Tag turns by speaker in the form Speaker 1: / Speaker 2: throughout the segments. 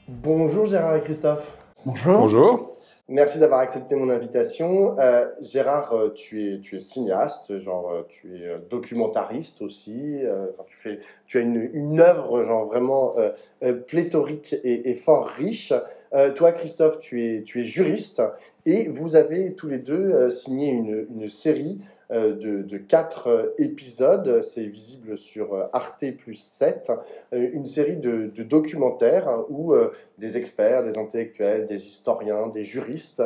Speaker 1: Bonjour Gérard et Christophe.
Speaker 2: Bonjour.
Speaker 3: Bonjour.
Speaker 1: Merci d'avoir accepté mon invitation. Gérard, tu es cinéaste, genre tu es documentariste aussi. Enfin, tu as une œuvre genre vraiment pléthorique et fort riche. Toi, Christophe, tu es juriste et vous avez tous les deux signé une série de 4 épisodes. C'est visible sur Arte plus 7, une série de documentaires hein, où des experts, des intellectuels, des historiens, des juristes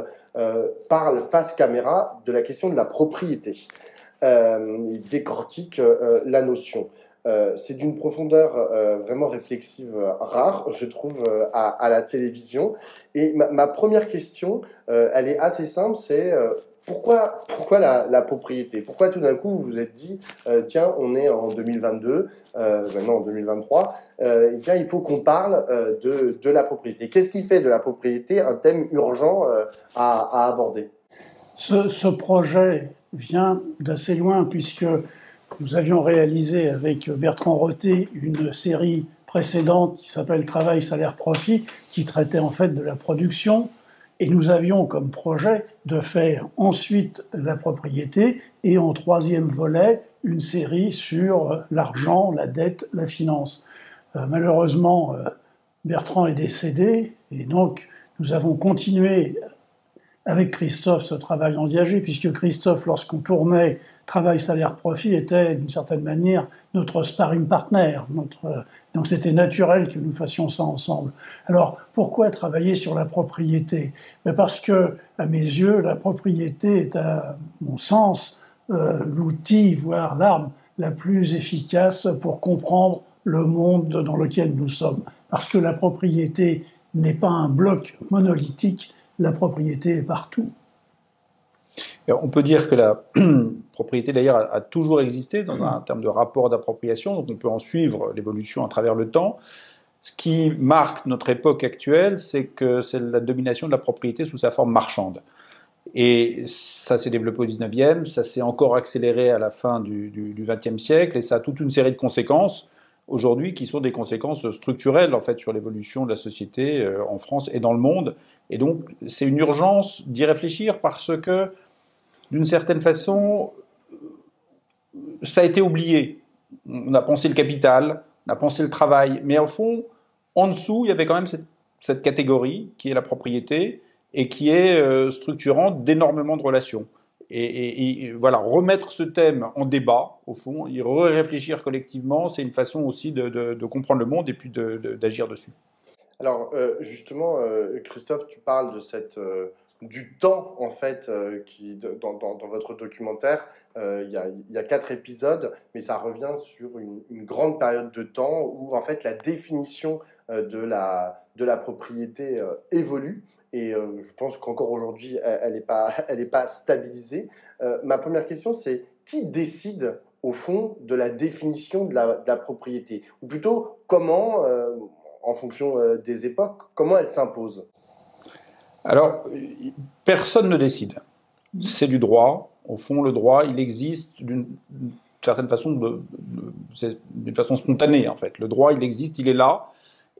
Speaker 1: parlent face caméra de la question de la propriété. Ils décortiquent la notion. C'est d'une profondeur vraiment réflexive rare, je trouve, à la télévision. Et ma première question, elle est assez simple, c'est pourquoi la propriété? Pourquoi tout d'un coup vous vous êtes dit, tiens, on est en 2022, maintenant en 2023, et tiens, il faut qu'on parle de la propriété. Qu'est-ce qui fait de la propriété un thème urgent à aborder?
Speaker 2: Ce projet vient d'assez loin puisque nous avions réalisé avec Bertrand Roté une série précédente qui s'appelle Travail, salaire, profit, qui traitait en fait de la production. Et nous avions comme projet de faire ensuite la propriété et en troisième volet une série sur l'argent, la dette, la finance. Malheureusement, Bertrand est décédé et donc nous avons continué avec Christophe ce travail engagé, puisque Christophe, lorsqu'on tournait Travail, salaire, profit, était d'une certaine manière notre sparring partner. Donc c'était naturel que nous fassions ça ensemble. Alors pourquoi travailler sur la propriété? Parce que, à mes yeux, la propriété est, à mon sens, l'outil, voire l'arme la plus efficace pour comprendre le monde dans lequel nous sommes. Parce que la propriété n'est pas un bloc monolithique, la propriété est partout.
Speaker 3: On peut dire que la propriété d'ailleurs a toujours existé dans un terme de rapport d'appropriation, donc on peut en suivre l'évolution à travers le temps. Ce qui marque notre époque actuelle, c'est que c'est la domination de la propriété sous sa forme marchande. Et ça s'est développé au 19e, ça s'est encore accéléré à la fin du 20e siècle, et ça a toute une série de conséquences aujourd'hui qui sont des conséquences structurelles en fait sur l'évolution de la société en France et dans le monde. Et donc c'est une urgence d'y réfléchir parce que d'une certaine façon ça a été oublié. On a pensé le capital, on a pensé le travail, mais au fond en dessous il y avait quand même cette catégorie qui est la propriété et qui est structurante d'énormément de relations. Et voilà, remettre ce thème en débat, au fond, y réfléchir collectivement, c'est une façon aussi de comprendre le monde et puis d'agir dessus.
Speaker 1: Alors, justement, Christophe, tu parles de du temps, en fait, dans votre documentaire. Il y a 4 épisodes, mais ça revient sur une grande période de temps où, en fait, la définition de la propriété évolue. Et je pense qu'encore aujourd'hui, elle est pas stabilisée. Ma première question, c'est qui décide, au fond, de la définition de la propriété? Ou plutôt, comment en fonction des époques, comment elle s'impose?
Speaker 3: Alors, personne ne décide. C'est du droit. Au fond, le droit, il existe d'une certaine façon, d'une façon spontanée, en fait. Le droit, il existe, il est là.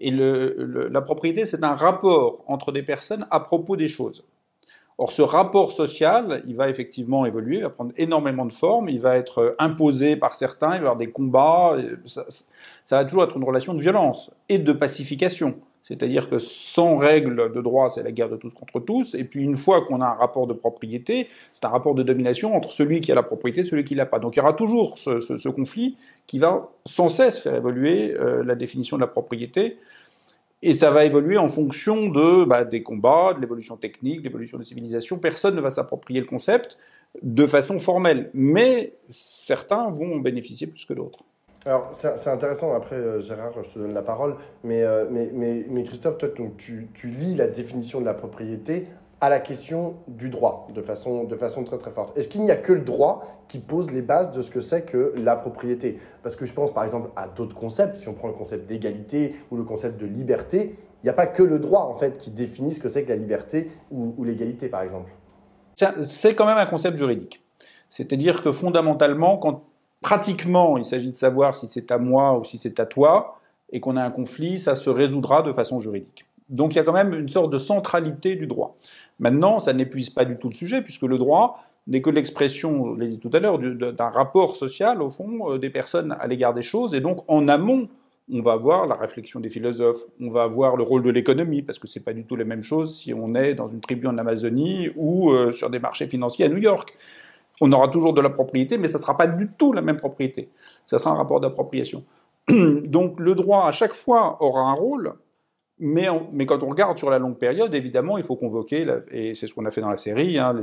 Speaker 3: Et la propriété, c'est un rapport entre des personnes à propos des choses. Or, ce rapport social, il va effectivement évoluer, il va prendre énormément de formes, il va être imposé par certains, il va y avoir des combats, ça va toujours être une relation de violence et de pacification. C'est-à-dire que sans règle de droit, c'est la guerre de tous contre tous, et puis une fois qu'on a un rapport de propriété, c'est un rapport de domination entre celui qui a la propriété et celui qui l'a pas. Donc il y aura toujours ce conflit qui va sans cesse faire évoluer la définition de la propriété. Et ça va évoluer en fonction des combats, de l'évolution technique, de l'évolution des civilisations. Personne ne va s'approprier le concept de façon formelle, mais certains vont en bénéficier plus que d'autres.
Speaker 1: Alors, c'est intéressant, après, Gérard, je te donne la parole, mais Christophe, toi, donc, tu lis la définition de la propriété à la question du droit, de façon très très forte. Est-ce qu'il n'y a que le droit qui pose les bases de ce que c'est que la propriété? Parce que je pense par exemple à d'autres concepts, si on prend le concept d'égalité ou le concept de liberté, il n'y a pas que le droit en fait qui définit ce que c'est que la liberté ou l'égalité par exemple.
Speaker 3: C'est quand même un concept juridique. C'est-à-dire que fondamentalement, quand pratiquement il s'agit de savoir si c'est à moi ou si c'est à toi, et qu'on a un conflit, ça se résoudra de façon juridique. Donc il y a quand même une sorte de centralité du droit. Maintenant, ça n'épuise pas du tout le sujet, puisque le droit n'est que l'expression, je l'ai dit tout à l'heure, d'un rapport social, au fond, des personnes à l'égard des choses. Et donc, en amont, on va avoir la réflexion des philosophes, on va avoir le rôle de l'économie, parce que c'est pas du tout la même chose si on est dans une tribu en Amazonie ou sur des marchés financiers à New York. On aura toujours de la propriété, mais ça ne sera pas du tout la même propriété. Ça sera un rapport d'appropriation. Donc, le droit, à chaque fois, aura un rôle. Mais quand on regarde sur la longue période, évidemment, il faut convoquer, et c'est ce qu'on a fait dans la série, hein,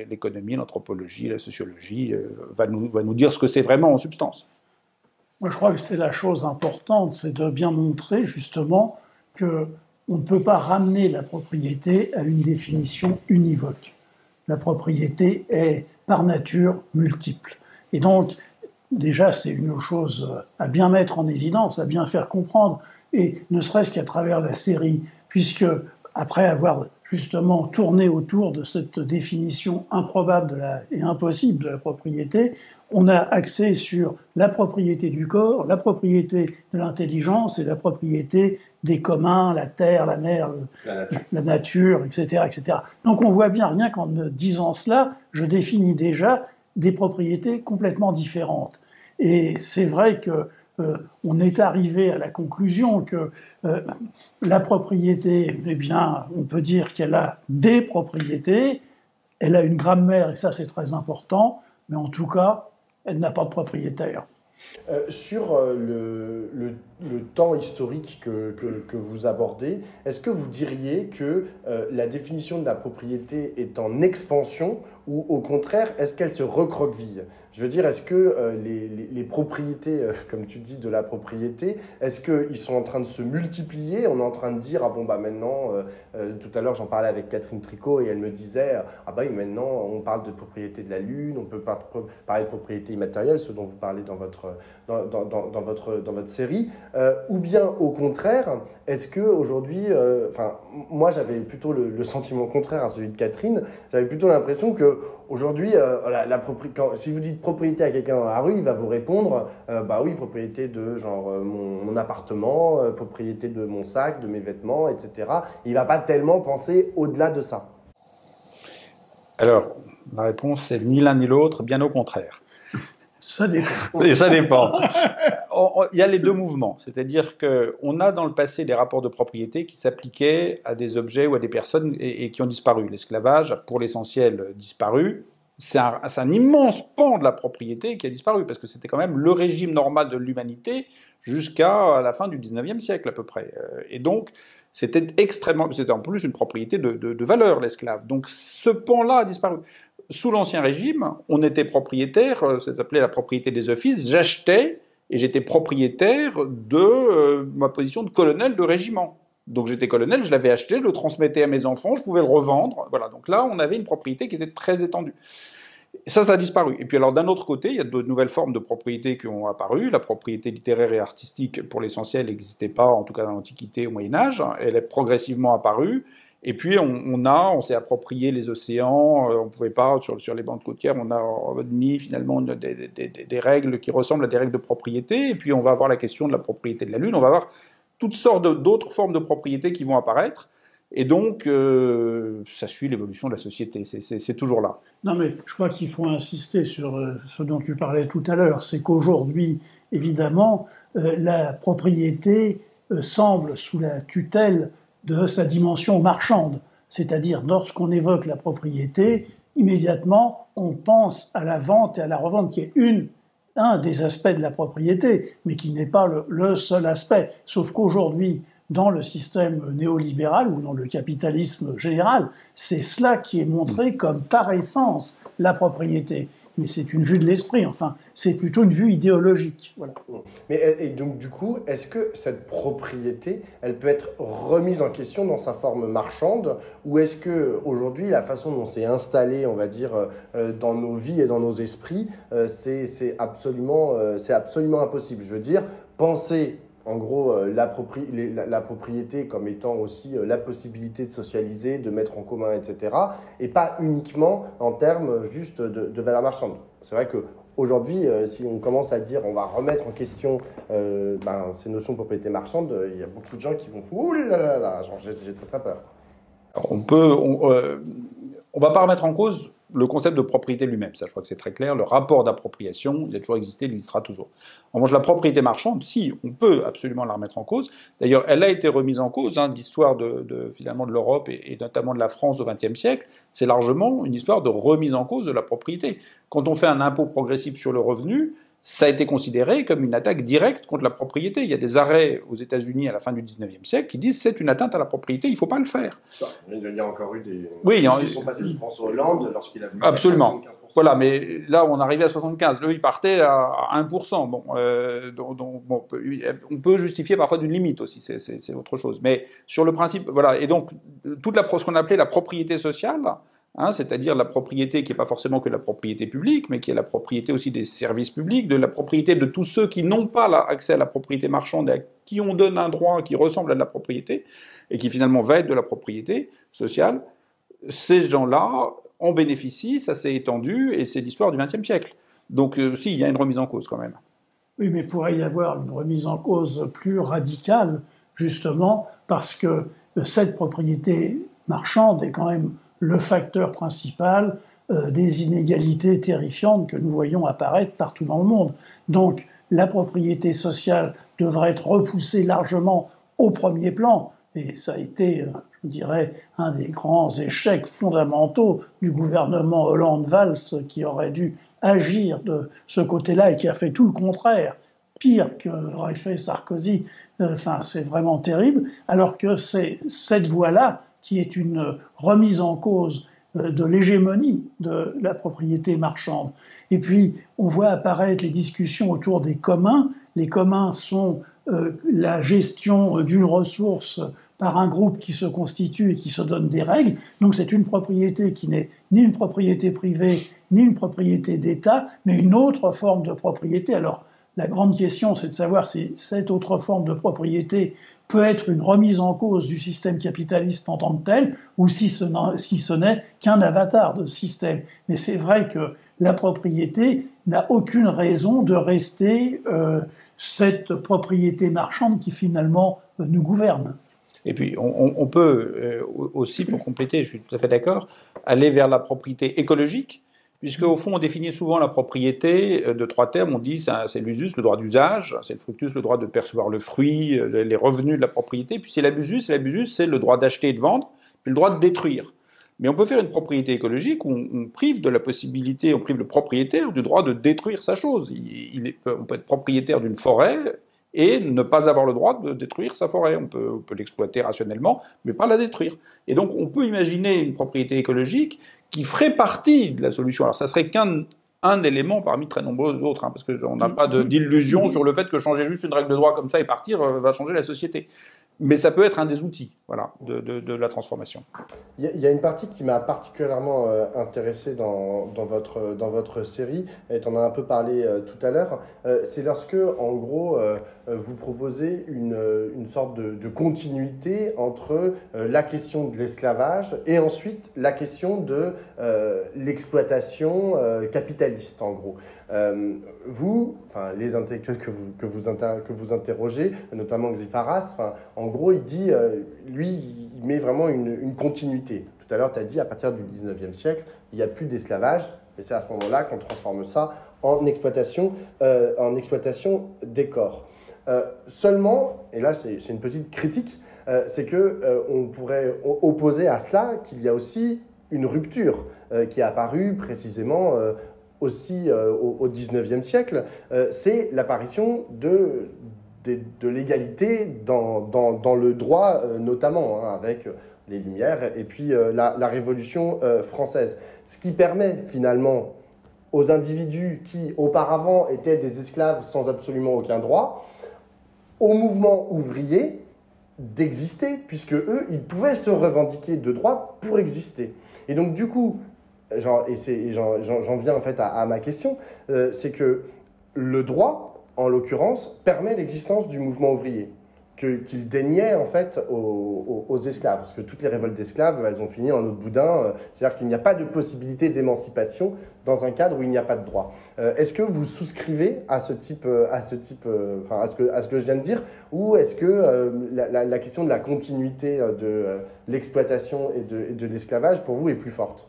Speaker 3: l'économie, l'anthropologie, la sociologie, va nous dire ce que c'est vraiment en substance.
Speaker 2: Moi, je crois que c'est la chose importante, c'est de bien montrer justement qu'on ne peut pas ramener la propriété à une définition univoque. La propriété est par nature multiple. Et donc, déjà, c'est une chose à bien mettre en évidence, à bien faire comprendre, et ne serait-ce qu'à travers la série, puisque après avoir justement tourné autour de cette définition improbable et impossible de la propriété, on a axé sur la propriété du corps, la propriété de l'intelligence et la propriété des communs, la terre, la mer, la nature, etc., etc. Donc on voit bien, rien qu'en disant cela, je définis déjà des propriétés complètement différentes. Et c'est vrai que on est arrivé à la conclusion que la propriété, eh bien, on peut dire qu'elle a des propriétés, elle a une grammaire, et ça c'est très important, mais en tout cas, elle n'a pas de propriétaire.
Speaker 1: Sur le temps historique que vous abordez, est-ce que vous diriez que la définition de la propriété est en expansion ou au contraire, est-ce qu'elle se recroqueville? Je veux dire, est-ce que les propriétés, comme tu dis, de la propriété, est-ce qu'ils sont en train de se multiplier? On est en train de dire, ah bon, bah maintenant, tout à l'heure j'en parlais avec Catherine Tricot et elle me disait, ah bah maintenant on parle de propriété de la Lune, on peut parler de propriété immatérielle, ce dont vous parlez dans votre série, ou bien au contraire, est-ce qu'aujourd'hui, moi j'avais plutôt le sentiment contraire à celui de Catherine, j'avais plutôt l'impression qu'aujourd'hui, si vous dites propriété à quelqu'un dans la rue, il va vous répondre, bah oui, propriété de genre mon appartement, propriété de mon sac, de mes vêtements, etc. Il ne va pas tellement penser au-delà de ça.
Speaker 3: Alors, la réponse c'est ni l'un ni l'autre, bien au contraire.
Speaker 2: Ça dépend.
Speaker 3: Et ça dépend. Il y a les deux mouvements, c'est-à-dire qu'on a dans le passé des rapports de propriété qui s'appliquaient à des objets ou à des personnes et qui ont disparu. L'esclavage a pour l'essentiel disparu. C'est un immense pan de la propriété qui a disparu, parce que c'était quand même le régime normal de l'humanité jusqu'à la fin du 19e siècle à peu près. Et donc, c'était en plus une propriété de valeur, l'esclave. Donc ce pan-là a disparu. Sous l'Ancien Régime, on était propriétaire, ça s'appelait la propriété des offices, j'achetais et j'étais propriétaire de ma position de colonel de régiment. Donc j'étais colonel, je l'avais acheté, je le transmettais à mes enfants, je pouvais le revendre. Voilà, donc là, on avait une propriété qui était très étendue. Ça a disparu. Et puis alors d'un autre côté, il y a de nouvelles formes de propriété qui ont apparu. La propriété littéraire et artistique, pour l'essentiel, n'existait pas, en tout cas dans l'Antiquité, au Moyen-Âge. Elle est progressivement apparue. Et puis on s'est approprié les océans, on ne pouvait pas, sur les bandes côtières, on a mis finalement des règles qui ressemblent à des règles de propriété. Et puis on va avoir la question de la propriété de la Lune, on va avoir toutes sortes d'autres formes de propriété qui vont apparaître. Et donc, ça suit l'évolution de la société, c'est toujours là.
Speaker 2: Non, mais je crois qu'il faut insister sur ce dont tu parlais tout à l'heure, c'est qu'aujourd'hui, évidemment, la propriété semble sous la tutelle de sa dimension marchande. C'est-à-dire, lorsqu'on évoque la propriété, immédiatement, on pense à la vente et à la revente, qui est un des aspects de la propriété, mais qui n'est pas le seul aspect. Sauf qu'aujourd'hui, dans le système néolibéral ou dans le capitalisme général, c'est cela qui est montré comme par essence la propriété. Mais c'est une vue de l'esprit, enfin, c'est plutôt une vue idéologique. Voilà.
Speaker 1: Mais, et donc, du coup, est-ce que cette propriété, elle peut être remise en question dans sa forme marchande, ou est-ce qu'aujourd'hui, la façon dont c'est installé, on va dire, dans nos vies et dans nos esprits, c'est absolument impossible? Je veux dire, penser en gros, la propriété comme étant aussi la possibilité de socialiser, de mettre en commun, etc. Et pas uniquement en termes juste de valeur marchande. C'est vrai aujourd'hui, si on commence à dire on va remettre en question ces notions de propriété marchande, il y a beaucoup de gens qui vont ouh là là, genre, j'ai très très peur.
Speaker 3: Alors, on va pas remettre en cause le concept de propriété lui-même. Ça, je crois que c'est très clair. Le rapport d'appropriation, il a toujours existé, il existera toujours. En revanche, la propriété marchande, si, on peut absolument la remettre en cause. D'ailleurs, elle a été remise en cause. L'histoire finalement de l'Europe et notamment de la France au XXe siècle, c'est largement une histoire de remise en cause de la propriété. Quand on fait un impôt progressif sur le revenu, ça a été considéré comme une attaque directe contre la propriété. Il y a des arrêts aux États-Unis à la fin du XIXe siècle qui disent c'est une atteinte à la propriété, il ne faut pas le faire.
Speaker 1: Il y a encore eu des
Speaker 3: choses
Speaker 1: qui sont passées sous François Hollande lorsqu'il a voulu
Speaker 3: absolument.
Speaker 1: 75%.
Speaker 3: Voilà, mais là, on arrivait à 75. Eux, ils partaient à 1%. Bon, on peut justifier parfois d'une limite aussi, c'est autre chose. Mais sur le principe, voilà. Et donc, ce qu'on appelait la propriété sociale, c'est-à-dire la propriété qui n'est pas forcément que la propriété publique, mais qui est la propriété aussi des services publics, de la propriété de tous ceux qui n'ont pas accès à la propriété marchande, et à qui on donne un droit qui ressemble à de la propriété, et qui finalement va être de la propriété sociale. Ces gens-là en bénéficient, ça s'est étendu, et c'est l'histoire du XXe siècle. Donc, si, il y a une remise en cause quand même.
Speaker 2: Oui, mais pourrait y avoir une remise en cause plus radicale, justement, parce que cette propriété marchande est quand même le facteur principal des inégalités terrifiantes que nous voyons apparaître partout dans le monde. Donc, la propriété sociale devrait être repoussée largement au premier plan, et ça a été, je dirais, un des grands échecs fondamentaux du gouvernement Hollande-Valls qui aurait dû agir de ce côté-là et qui a fait tout le contraire, pire qu'aurait fait Sarkozy. Enfin, c'est vraiment terrible, alors que c'est cette voie-là qui est une remise en cause de l'hégémonie de la propriété marchande. Et puis, on voit apparaître les discussions autour des communs. Les communs sont la gestion d'une ressource par un groupe qui se constitue et qui se donne des règles. Donc c'est une propriété qui n'est ni une propriété privée, ni une propriété d'État, mais une autre forme de propriété. Alors, la grande question, c'est de savoir si cette autre forme de propriété peut être une remise en cause du système capitaliste en tant que tel, ou si ce n'est qu'un avatar de ce système. Mais c'est vrai que la propriété n'a aucune raison de rester cette propriété marchande qui finalement nous gouverne.
Speaker 3: Et puis, on peut aussi, pour compléter, je suis tout à fait d'accord, aller vers la propriété écologique, puisque au fond, on définit souvent la propriété de trois termes. On dit c'est l'usus, le droit d'usage, c'est le fructus, le droit de percevoir le fruit, les revenus de la propriété, puis c'est l'abusus, c'est le droit d'acheter et de vendre, puis le droit de détruire. Mais on peut faire une propriété écologique où on prive de la possibilité, on prive le propriétaire du droit de détruire sa chose. On peut être propriétaire d'une forêt et ne pas avoir le droit de détruire sa forêt. On peut l'exploiter rationnellement, mais pas la détruire. Et donc on peut imaginer une propriété écologique qui ferait partie de la solution. Alors ça serait qu'un élément parmi très nombreux autres, parce qu'on n'a pas d'illusion sur le fait que changer juste une règle de droit comme ça et partir va changer la société. Mais ça peut être un des outils de la transformation.
Speaker 1: Il y a une partie qui m'a particulièrement intéressé dans votre série, et tu en as un peu parlé tout à l'heure, c'est lorsque, en gros, vous proposez une sorte de continuité entre la question de l'esclavage et ensuite la question de l'exploitation capitaliste, en gros. Vous, enfin, les intellectuels que vous interrogez, notamment Xifaras, en gros, il dit, lui, il met vraiment une continuité. Tout à l'heure, tu as dit, à partir du 19e siècle, il n'y a plus d'esclavage, et c'est à ce moment-là qu'on transforme ça en exploitation des corps. Seulement, et là, c'est une petite critique, c'est qu'on pourrait opposer à cela qu'il y a aussi une rupture qui est apparue précisément aussi au XIXe siècle, c'est l'apparition de l'égalité dans le droit notamment, avec les Lumières et puis la Révolution française. Ce qui permet finalement aux individus qui auparavant étaient des esclaves sans absolument aucun droit, au mouvement ouvrier d'exister, puisque eux, ils pouvaient se revendiquer de droits pour exister. Et donc du coup, j'en viens en fait à ma question, c'est que le droit, en l'occurrence, permet l'existence du mouvement ouvrier. qu'il déniait en fait aux esclaves, parce que toutes les révoltes d'esclaves, elles ont fini en eau de boudin, c'est-à-dire qu'il n'y a pas de possibilité d'émancipation dans un cadre où il n'y a pas de droit. Est-ce que vous souscrivez à ce que je viens de dire, ou est-ce que la question de la continuité de l'exploitation et de l'esclavage pour vous est plus forte?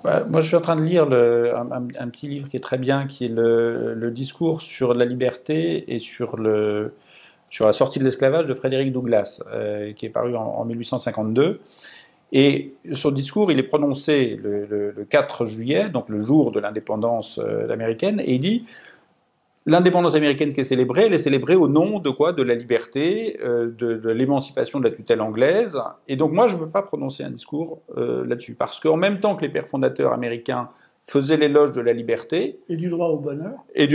Speaker 3: Moi, je suis en train de lire un petit livre qui est très bien, qui est le discours sur la liberté et sur la sortie de l'esclavage de Frédéric Douglass, qui est paru en 1852. Et son discours, il est prononcé le 4 juillet, donc le jour de l'indépendance américaine, et il dit l'indépendance américaine qui est célébrée, elle est célébrée au nom de quoi? De la liberté, de l'émancipation de la tutelle anglaise. Et donc moi, je ne veux pas prononcer un discours là-dessus, parce qu'en même temps que les pères fondateurs américains faisaient l'éloge de la liberté
Speaker 2: et du droit au bonheur,
Speaker 3: eh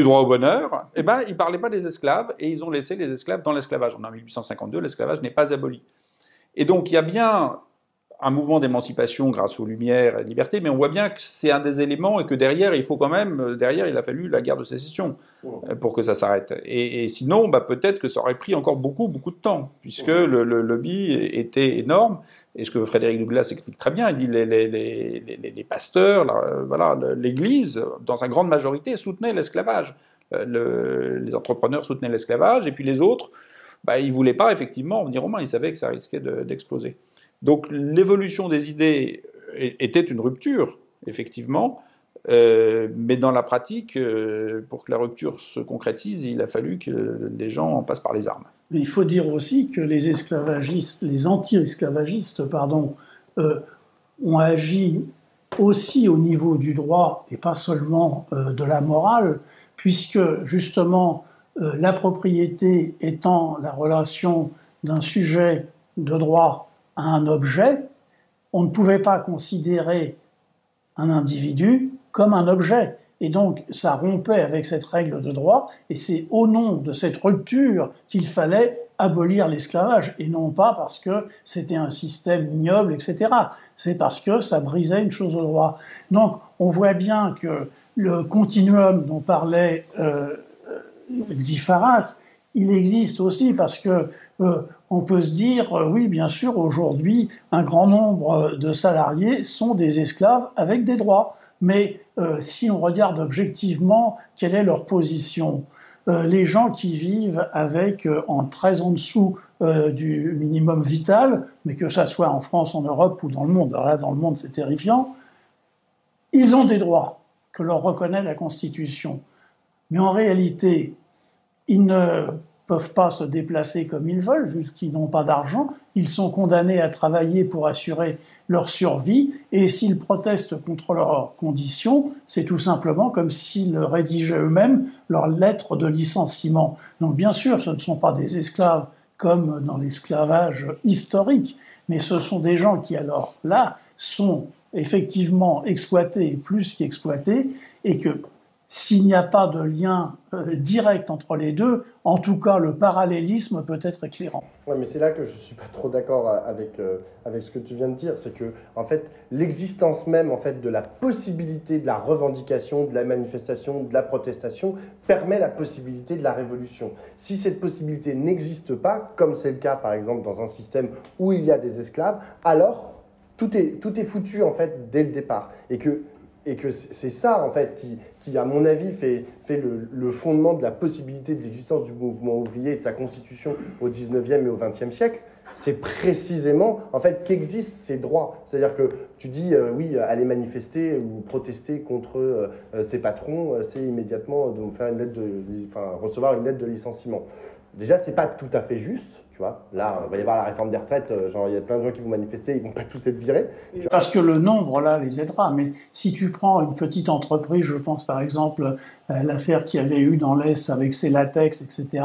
Speaker 3: ben, ils ne parlaient pas des esclaves, et ils ont laissé les esclaves dans l'esclavage. En 1852, l'esclavage n'est pas aboli. Et donc il y a bien un mouvement d'émancipation grâce aux Lumières et à la liberté, mais on voit bien que c'est un des éléments et que derrière, il a fallu la guerre de sécession pour que ça s'arrête. Et sinon, peut-être que ça aurait pris encore beaucoup, beaucoup de temps, puisque le lobby était énorme. Et ce que Frédéric Douglass explique très bien, il dit les pasteurs, l'Église, dans sa grande majorité, soutenait l'esclavage. Les entrepreneurs soutenaient l'esclavage, et puis les autres, ils ne voulaient pas effectivement en venir aux mains, ils savaient que ça risquait d'exploser. Donc l'évolution des idées était une rupture, effectivement, mais dans la pratique, pour que la rupture se concrétise, il a fallu que les gens passent par les armes.
Speaker 2: Mais il faut dire aussi que les esclavagistes, les anti-esclavagistes, ont agi aussi au niveau du droit et pas seulement de la morale, puisque justement la propriété étant la relation d'un sujet de droit à un objet, on ne pouvait pas considérer un individu comme un objet. Et donc, ça rompait avec cette règle de droit, et c'est au nom de cette rupture qu'il fallait abolir l'esclavage, et non pas parce que c'était un système ignoble, etc. C'est parce que ça brisait une chose au droit. Donc, on voit bien que le continuum dont parlait Xipharas, il existe aussi parce que on peut se dire, oui, bien sûr, aujourd'hui, un grand nombre de salariés sont des esclaves avec des droits. Mais si on regarde objectivement, quelle est leur position? Les gens qui vivent avec très en dessous du minimum vital, mais que ça soit en France, en Europe ou dans le monde, alors là, dans le monde, c'est terrifiant, ils ont des droits que leur reconnaît la Constitution. Mais en réalité, ils ne peuvent pas se déplacer comme ils veulent, vu qu'ils n'ont pas d'argent. Ils sont condamnés à travailler pour assurer leur survie, et s'ils protestent contre leurs conditions, c'est tout simplement comme s'ils rédigeaient eux-mêmes leur lettre de licenciement. Donc bien sûr, ce ne sont pas des esclaves comme dans l'esclavage historique, mais ce sont des gens qui, alors là, sont effectivement exploités et plus qu'exploités, et que s'il n'y a pas de lien direct entre les deux, en tout cas, le parallélisme peut être éclairant.
Speaker 1: Oui, mais c'est là que je ne suis pas trop d'accord avec ce que tu viens de dire. C'est que, en fait, l'existence même en fait, de la possibilité de la revendication, de la manifestation, de la protestation, permet la possibilité de la révolution. Si cette possibilité n'existe pas, comme c'est le cas, par exemple, dans un système où il y a des esclaves, alors tout est foutu, en fait, dès le départ. Et que c'est ça, en fait, qui à mon avis, fait le fondement de la possibilité de l'existence du mouvement ouvrier et de sa constitution au 19e et au 20e siècle. C'est précisément, en fait, qu'existent ces droits. C'est-à-dire que tu dis, oui, aller manifester ou protester contre ses patrons, c'est immédiatement donc, recevoir une lettre de licenciement. Déjà, c'est pas tout à fait juste. Tu vois, là, il va y avoir la réforme des retraites, genre il y a plein de gens qui vont manifester, ils ne vont pas tous être virés.
Speaker 2: Parce que le nombre, là, les aidera. Mais si tu prends une petite entreprise, je pense par exemple à l'affaire qu'il y avait eu dans l'Est avec ces latex, etc.,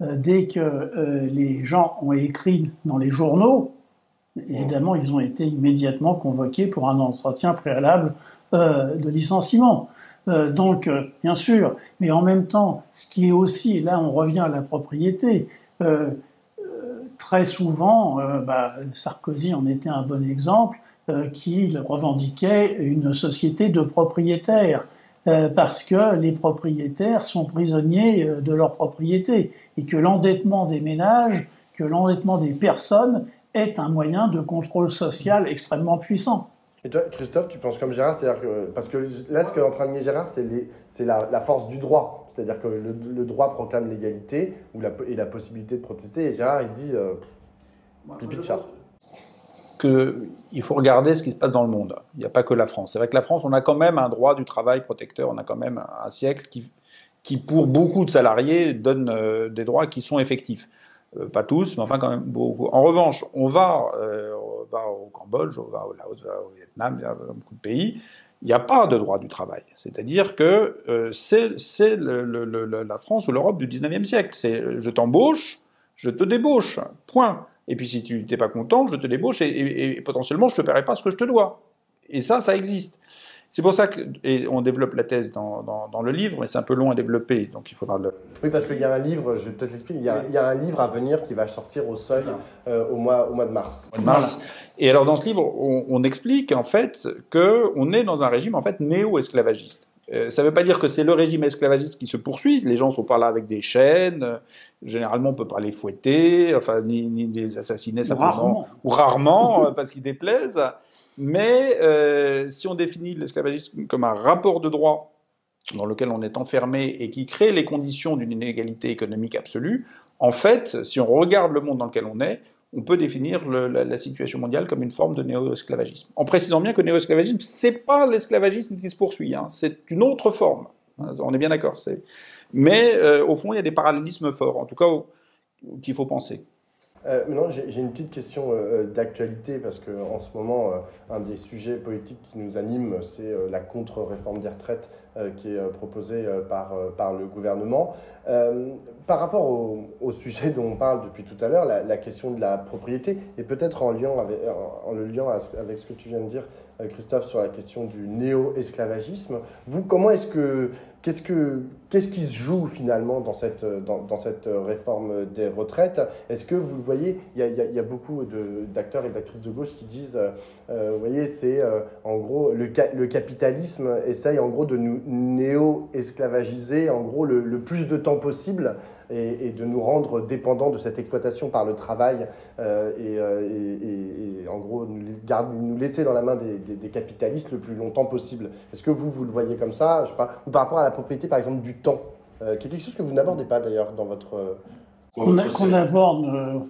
Speaker 2: dès que les gens ont écrit dans les journaux, évidemment, ils ont été immédiatement convoqués pour un entretien préalable de licenciement. Donc, bien sûr, mais en même temps, ce qui est aussi, là on revient à la propriété, très souvent, Sarkozy en était un bon exemple, qui revendiquait une société de propriétaires. parce que les propriétaires sont prisonniers de leur propriété et que l'endettement des ménages, que l'endettement des personnes est un moyen de contrôle social extrêmement puissant.
Speaker 1: Et toi, Christophe, tu penses comme Gérard, c'est-à-dire que, parce que là, ce qu'est en train de dire Gérard, c'est la force du droit. C'est-à-dire que le droit proclame l'égalité et la possibilité de protester. Et Gérard, il dit pipi de chat.
Speaker 3: Il faut regarder ce qui se passe dans le monde. Il n'y a pas que la France. C'est vrai que la France, on a quand même un droit du travail protecteur, on a quand même un siècle qui pour beaucoup de salariés, donne des droits qui sont effectifs. Pas tous, mais enfin quand même beaucoup. En revanche, on va au Cambodge, on va au Laos, on va au Vietnam, il y a beaucoup de pays, il n'y a pas de droit du travail. C'est-à-dire que c'est la France ou l'Europe du 19e siècle. C'est je t'embauche, je te débauche, point. Et puis si tu n'es pas content, je te débauche et potentiellement je ne te paierai pas ce que je te dois. Et ça existe. C'est pour ça qu'on développe la thèse dans le livre, mais c'est un peu long à développer, donc il faudra le...
Speaker 1: Oui, parce qu'il y a un livre, je vais peut-être l'expliquer, il y a un livre à venir qui va sortir au Seuil au mois de mars.
Speaker 3: Et alors dans ce livre, on explique en fait qu'on est dans un régime en fait néo-esclavagiste. Ça ne veut pas dire que c'est le régime esclavagiste qui se poursuit. Les gens sont pas là avec des chaînes. Généralement, on peut pas les fouetter, enfin ni les assassiner simplement, ou rarement parce qu'ils déplaisent. Mais si on définit l'esclavagisme comme un rapport de droit dans lequel on est enfermé et qui crée les conditions d'une inégalité économique absolue, en fait, si on regarde le monde dans lequel on est, on peut définir la situation mondiale comme une forme de néo-esclavagisme. En précisant bien que le néo-esclavagisme, c'est pas l'esclavagisme qui se poursuit, hein, c'est une autre forme. On est bien d'accord. Mais au fond, il y a des parallélismes forts, en tout cas, qu'il faut penser.
Speaker 1: Maintenant, j'ai une petite question d'actualité, parce qu'en ce moment, un des sujets politiques qui nous anime, c'est la contre-réforme des retraites qui est proposée par le gouvernement. Par rapport au sujet dont on parle depuis tout à l'heure, la question de la propriété, et peut-être en le liant avec ce que tu viens de dire, Christophe, sur la question du néo-esclavagisme, vous, qu'est-ce qui se joue finalement dans cette réforme des retraites? Est-ce que vous le voyez, il y a beaucoup d'acteurs et d'actrices de gauche qui disent, vous voyez, c'est en gros le capitalisme essaye en gros de nous néo-esclavagiser en gros le plus de temps possible et de nous rendre dépendants de cette exploitation par le travail et en gros nous laisser dans la main des capitalistes le plus longtemps possible. Est-ce que vous le voyez comme ça, je sais pas, ou par rapport à la propriété par exemple du temps, qui est quelque chose que vous n'abordez pas d'ailleurs dans votre...
Speaker 2: Qu'on aborde,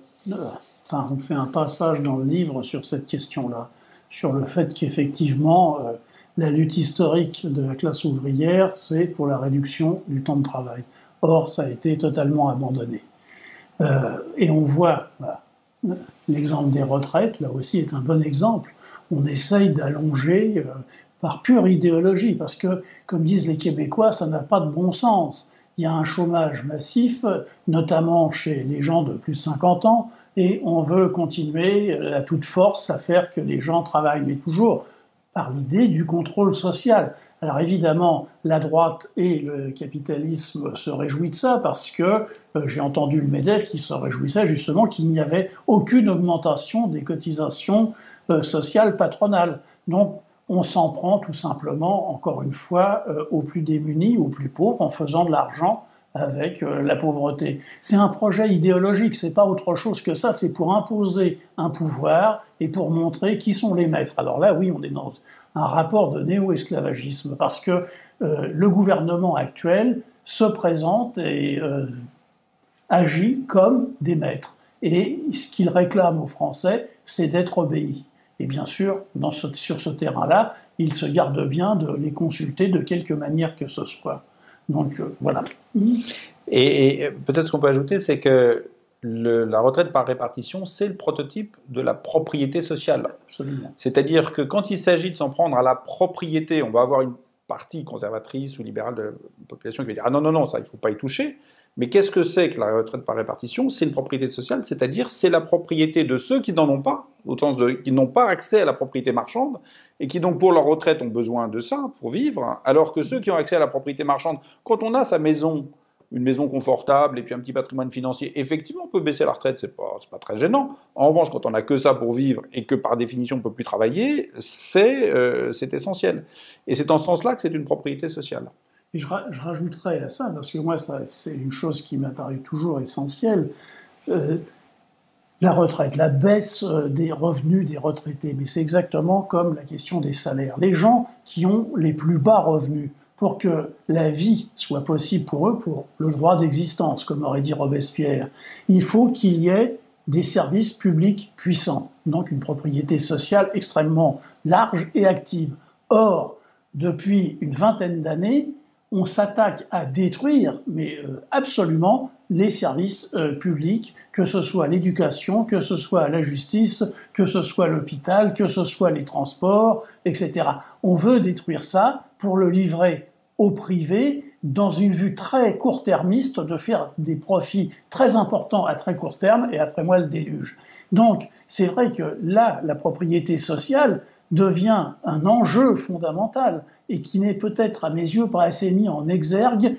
Speaker 2: enfin on fait un passage dans le livre sur cette question-là, sur le fait qu'effectivement la lutte historique de la classe ouvrière, c'est pour la réduction du temps de travail. Or, ça a été totalement abandonné. Et on voit, l'exemple des retraites, là aussi, est un bon exemple. On essaye d'allonger par pure idéologie, parce que, comme disent les Québécois, ça n'a pas de bon sens. Il y a un chômage massif, notamment chez les gens de plus de 50 ans, et on veut continuer à toute force à faire que les gens travaillent, mais toujours par l'idée du contrôle social. Alors évidemment, la droite et le capitalisme se réjouissent de ça parce que j'ai entendu le MEDEF qui se réjouissait justement qu'il n'y avait aucune augmentation des cotisations sociales patronales. Donc on s'en prend tout simplement, encore une fois, aux plus démunis, aux plus pauvres, en faisant de l'argent avec la pauvreté. C'est un projet idéologique, c'est pas autre chose que ça, c'est pour imposer un pouvoir et pour montrer qui sont les maîtres. Alors là, oui, on est dans un rapport de néo-esclavagisme, parce que le gouvernement actuel se présente et agit comme des maîtres. Et ce qu'il réclame aux Français, c'est d'être obéi. Et bien sûr, sur ce terrain-là, il se garde bien de les consulter de quelque manière que ce soit. Donc voilà.
Speaker 3: Et peut-être ce qu'on peut ajouter, c'est que la retraite par répartition, c'est le prototype de la propriété sociale.
Speaker 2: Absolument.
Speaker 3: C'est-à-dire que quand il s'agit de s'en prendre à la propriété, on va avoir une partie conservatrice ou libérale de la population qui va dire « Ah non, non, non, ça, il ne faut pas y toucher ». Mais qu'est-ce que c'est que la retraite par répartition? C'est une propriété sociale, c'est-à-dire c'est la propriété de ceux qui n'en ont pas, au sens qui n'ont pas accès à la propriété marchande, et qui donc pour leur retraite ont besoin de ça pour vivre, alors que ceux qui ont accès à la propriété marchande, quand on a sa maison, une maison confortable et puis un petit patrimoine financier, effectivement, on peut baisser la retraite, c'est pas très gênant. En revanche, quand on n'a que ça pour vivre et que par définition on ne peut plus travailler, c'est essentiel. Et c'est en ce sens-là que c'est une propriété sociale.
Speaker 2: Et je rajouterais à ça, parce que moi, c'est une chose qui m'a paru toujours essentielle, la retraite, la baisse des revenus des retraités. Mais c'est exactement comme la question des salaires. Les gens qui ont les plus bas revenus, pour que la vie soit possible pour eux, pour le droit d'existence, comme aurait dit Robespierre, il faut qu'il y ait des services publics puissants, donc une propriété sociale extrêmement large et active. Or, depuis une vingtaine d'années, on s'attaque à détruire, mais absolument, les services publics, que ce soit l'éducation, que ce soit la justice, que ce soit l'hôpital, que ce soit les transports, etc. On veut détruire ça pour le livrer au privé dans une vue très court-termiste de faire des profits très importants à très court terme et après moi le déluge. Donc c'est vrai que là, la propriété sociale devient un enjeu fondamental et qui n'est peut-être à mes yeux pas assez mis en exergue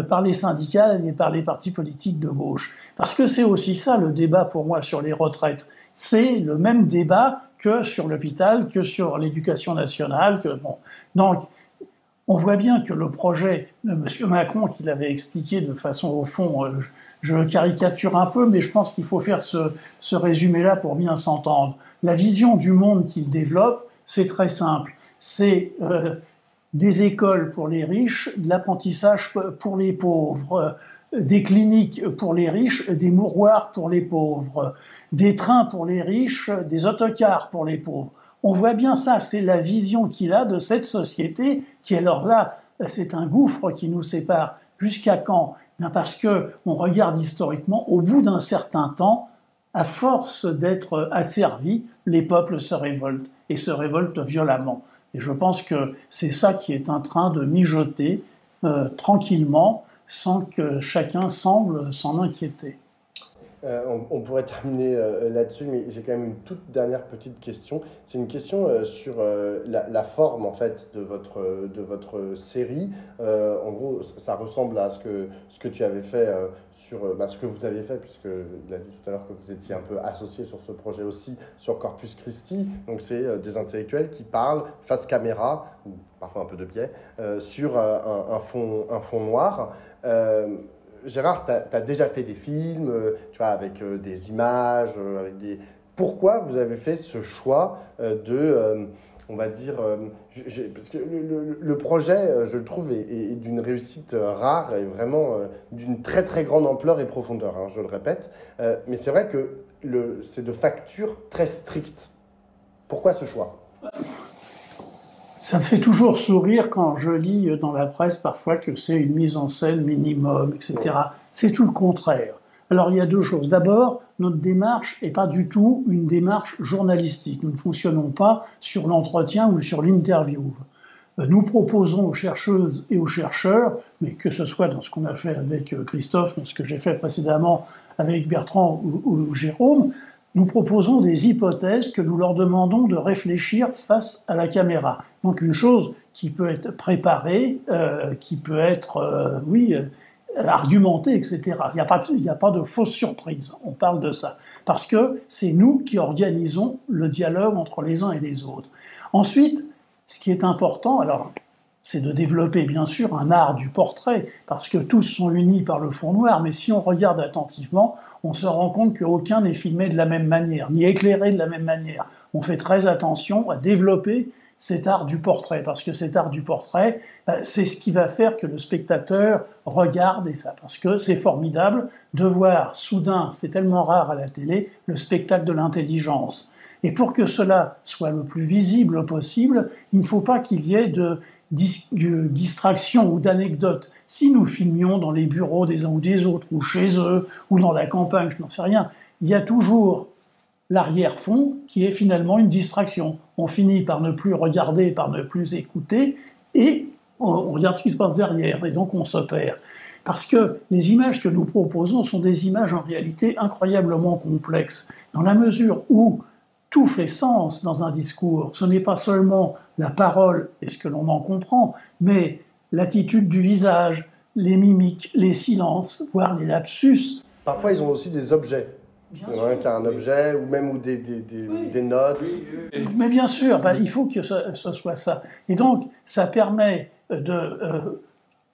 Speaker 2: par les syndicats et par les partis politiques de gauche. Parce que c'est aussi ça le débat pour moi sur les retraites. C'est le même débat que sur l'hôpital, que sur l'éducation nationale. Donc, on voit bien que le projet de M. Macron, qu'il avait expliqué de façon, au fond, je caricature un peu, mais je pense qu'il faut faire ce résumé-là pour bien s'entendre. La vision du monde qu'il développe, c'est très simple. C'est des écoles pour les riches, de l'apprentissage pour les pauvres, des cliniques pour les riches, des mouroirs pour les pauvres, des trains pour les riches, des autocars pour les pauvres. On voit bien ça, c'est la vision qu'il a de cette société qui, alors là, c'est un gouffre qui nous sépare. Jusqu'à quand? Parce que on regarde historiquement, au bout d'un certain temps, à force d'être asservis, les peuples se révoltent, et se révoltent violemment. Et je pense que c'est ça qui est en train de mijoter tranquillement, sans que chacun semble s'en inquiéter.
Speaker 1: On pourrait terminer là-dessus, mais j'ai quand même une toute dernière petite question. C'est une question sur la forme en fait de votre série. En gros, ça ressemble à ce que tu avais fait sur ce que vous avez fait, puisque il a dit tout à l'heure que vous étiez un peu associé sur ce projet aussi sur Corpus Christi. Donc c'est des intellectuels qui parlent face caméra, ou parfois un peu de biais, sur un fond noir. Gérard, tu as déjà fait des films, tu vois, avec des images, Pourquoi vous avez fait ce choix on va dire, parce que le projet, je le trouve, est d'une réussite rare et vraiment d'une très très grande ampleur et profondeur, hein, je le répète. Mais c'est vrai que c'est de facture très stricte. Pourquoi ce choix ?
Speaker 2: Ça me fait toujours sourire quand je lis dans la presse parfois que c'est une mise en scène minimum, etc. C'est tout le contraire. Alors il y a deux choses. D'abord, notre démarche n'est pas du tout une démarche journalistique. Nous ne fonctionnons pas sur l'entretien ou sur l'interview. Nous proposons aux chercheuses et aux chercheurs, mais que ce soit dans ce qu'on a fait avec Christophe, dans ce que j'ai fait précédemment avec Bertrand ou Jérôme, nous proposons des hypothèses que nous leur demandons de réfléchir face à la caméra. Donc une chose qui peut être préparée, qui peut être, argumentée, etc. Il n'y a pas de fausse surprise, on parle de ça. Parce que c'est nous qui organisons le dialogue entre les uns et les autres. Ensuite, ce qui est important, alors, c'est de développer bien sûr un art du portrait, parce que tous sont unis par le fond noir, mais si on regarde attentivement, on se rend compte qu'aucun n'est filmé de la même manière, ni éclairé de la même manière. On fait très attention à développer cet art du portrait, parce que cet art du portrait, c'est ce qui va faire que le spectateur regarde, et ça, parce que c'est formidable de voir soudain, c'est tellement rare à la télé, le spectacle de l'intelligence. Et pour que cela soit le plus visible possible, il ne faut pas qu'il y ait de distraction ou d'anecdotes. Si nous filmions dans les bureaux des uns ou des autres, ou chez eux, ou dans la campagne, je n'en sais rien, il y a toujours l'arrière-fond qui est finalement une distraction. On finit par ne plus regarder, par ne plus écouter, et on regarde ce qui se passe derrière, et donc on se perd. Parce que les images que nous proposons sont des images en réalité incroyablement complexes, dans la mesure où tout fait sens dans un discours. Ce n'est pas seulement la parole et ce que l'on en comprend, mais l'attitude du visage, les mimiques, les silences, voire les lapsus.
Speaker 1: Parfois, ils ont aussi des objets.
Speaker 2: Bien
Speaker 1: Il y en a un qui a un objet, ou même des notes.
Speaker 2: Mais bien sûr, il faut que ce soit ça. Et donc, ça permet de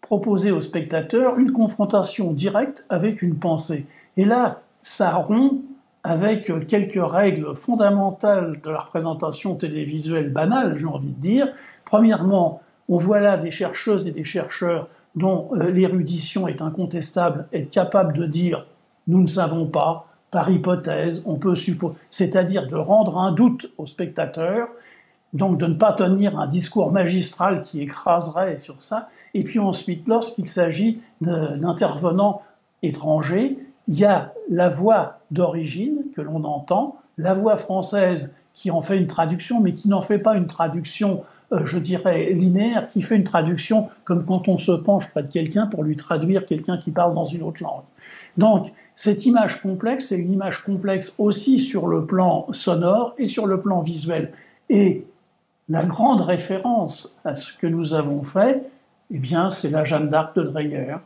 Speaker 2: proposer au spectateur une confrontation directe avec une pensée. Et là, ça rompt avec quelques règles fondamentales de la représentation télévisuelle banale, j'ai envie de dire. Premièrement, on voit là des chercheuses et des chercheurs dont l'érudition est incontestable, être capable de dire « nous ne savons pas », par hypothèse, on peut supposer, c'est-à-dire de rendre un doute au spectateur, donc de ne pas tenir un discours magistral qui écraserait sur ça. Et puis ensuite, lorsqu'il s'agit d'intervenants étrangers, il y a la voix d'origine que l'on entend, la voix française qui en fait une traduction, mais qui n'en fait pas une traduction, je dirais, linéaire, qui fait une traduction comme quand on se penche près de quelqu'un pour lui traduire quelqu'un qui parle dans une autre langue. Donc, cette image complexe, c'est une image complexe aussi sur le plan sonore et sur le plan visuel. Et la grande référence à ce que nous avons fait, eh bien, c'est la Jeanne d'Arc de Dreyer,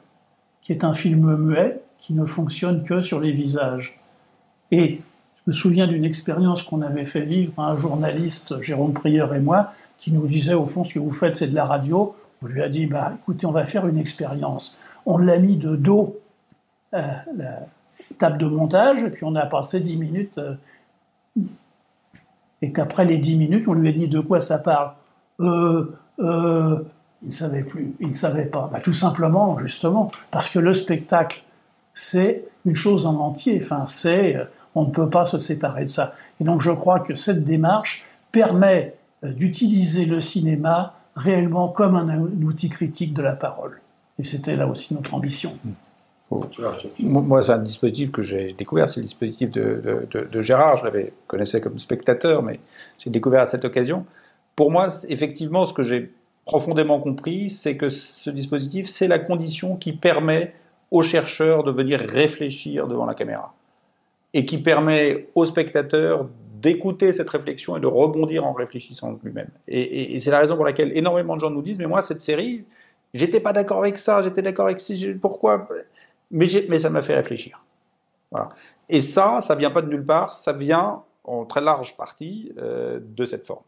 Speaker 2: qui est un film muet qui ne fonctionne que sur les visages. Et je me souviens d'une expérience qu'on avait fait vivre à un journaliste, Jérôme Prieur et moi, qui nous disait, au fond, ce que vous faites, c'est de la radio. On lui a dit, écoutez, on va faire une expérience. On l'a mis de dos à la table de montage, et puis on a passé 10 minutes, et qu'après les 10 minutes, on lui a dit de quoi ça parle. Il ne savait plus, il ne savait pas. Tout simplement, justement, parce que le spectacle, c'est une chose en entier. Enfin, on ne peut pas se séparer de ça. Et donc, je crois que cette démarche permet d'utiliser le cinéma réellement comme un outil critique de la parole. Et c'était là aussi notre ambition.
Speaker 3: Moi, c'est un dispositif que j'ai découvert, c'est le dispositif de Gérard. Je l'avais connaissais comme spectateur, mais j'ai découvert à cette occasion. Pour moi, effectivement, ce que j'ai profondément compris, c'est que ce dispositif, c'est la condition qui permet aux chercheurs de venir réfléchir devant la caméra et qui permet aux spectateurs d'écouter cette réflexion et de rebondir en réfléchissant lui-même. Et c'est la raison pour laquelle énormément de gens nous disent « mais moi, cette série, j'étais pas d'accord avec ça, j'étais d'accord avec pourquoi ?» Mais ça m'a fait réfléchir. Voilà. Et ça vient pas de nulle part, ça vient en très large partie de cette forme.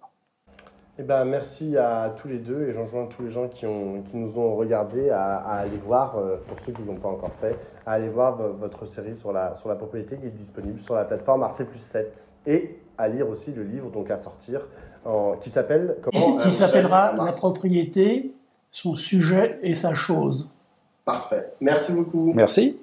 Speaker 1: Eh ben, merci à tous les deux et j'enjoins tous les gens qui nous ont regardés à aller voir, pour ceux qui ne l'ont pas encore fait, à aller voir votre série sur la propriété qui est disponible sur la plateforme Arte+7 et à lire aussi le livre donc à sortir qui s'appelle comment
Speaker 2: qui s'appellera La propriété, son sujet et sa chose.
Speaker 1: Parfait. Merci beaucoup.
Speaker 3: Merci.